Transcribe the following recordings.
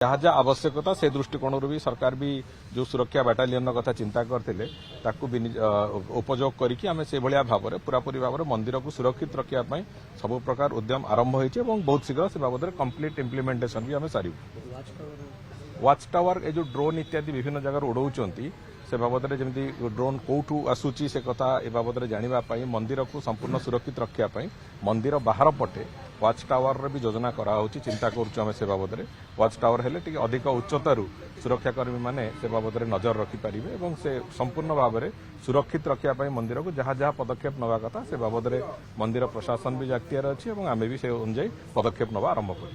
जहाँ जहाँ आवश्यकता से दृष्टिकोण भी सरकार भी जो सुरक्षा बाटालियन कथा चिंता करते उपयोग करके आम से भाया भाव में पूरापूरी भाव में मंदिर को सुरक्षित रखापी सब प्रकार उद्यम आरंभ होती बहुत शीघ्र से बाबद में कंप्लीट इम्प्लीमेंटेशन भी आम सारू। वाच टावर ये जो ड्रोन इत्यादि विभिन्न जगह उड़ाऊँच से बाबद में जमी ड्रोन कौटू आसूची से कथा ए बाबद में जानापी मंदिर को संपूर्ण सुरक्षित रखापी मंदिर बाहर पटे वाच टावर भी योजना कराई चिंता करें से बाबद में वाच टावर हेले टी अधिक उच्चतार सुरक्षाकर्मी मैंने से बाबद में नजर रखिपारे और से संपूर्ण भाव में सुरक्षित रखापी मंदिर को जहाँ जहाँ पदक्षेप नवा कथा से बाबद में मंदिर प्रशासन भी अख्तियार अच्छी और आम भी से अनुजाई पदक्षेप नवा आरंभ कर।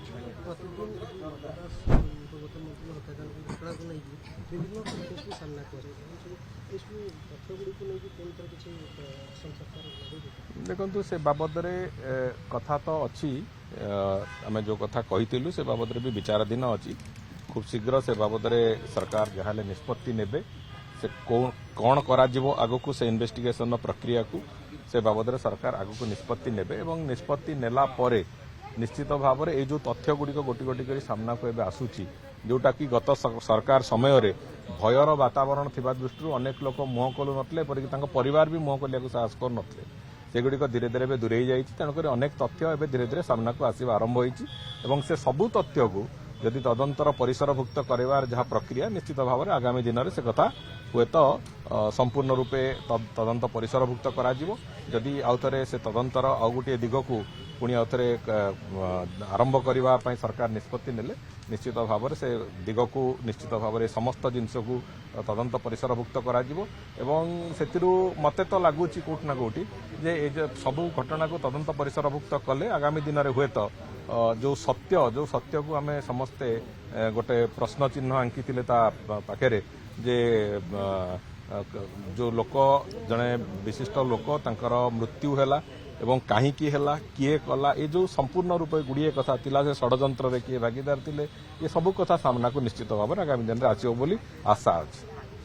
देखो से बाबद कथा तो अच्छी आम जो कथा कही से बाबद भी विचाराधीन अच्छी खूब शीघ्र से बाबद सरकार जहाँ निष्पत्ति नेबे से कौन करा आगक से इन्वेस्टिगेशन प्रक्रिया को से बाबद सरकार आगक निष्पत्ति नेबे एवं निष्पत्ति नेला परे निश्चित भाव में ये जो तथ्य गुड़िक गोटी गोटी कर सामना को आसूची जोटा कि गत सरकार समय भयर वातावरण थिबा दृष्टि अनेक लोक मुह खोलु नथिले एपरिक परिवार भी मुह खोलिया साहस कर नथिले सेगुड़िक धीरे धीरे दूरे जाइए तेणुक अनेक तथ्य एवं धीरे धीरे सामना को आसवा आरंभ होती से सबू तथ्य को जदि तदंतर परिसरभुक्त करार जहाँ प्रक्रिया निश्चित भाव में आगामी दिन में से कथा हुए तो संपूर्ण रूपे तदंत परिसरभुक्त करी आउ थे से तदंतर आउ गोटे दिग को पुणी आउ थे आरंभ करने सरकार निष्पत्ति नेले निश्चित भाव में से दिग को निश्चित भाव में समस्त जिनस को तदंत परिसरभुक्त करा मते तो लगुच कोट ना कोटी जे सबू घटना को तदंत परिसरभुक्त कले आगामी दिन में हुए तो जो सत्य को आम समस्ते गोटे प्रश्न चिन्ह आंकी पाखे जे जो लोक जड़े विशिष्ट लोक तांकर मृत्यु है एवं कहीं किए कला ये जो संपूर्ण रूप गुड़िए कथा थिला से षड्यंत्र किए भागीदार थिले ये सबू कथा सामना को निश्चित भाव में आगामी दिन में आसो बोली आशा अच्छी।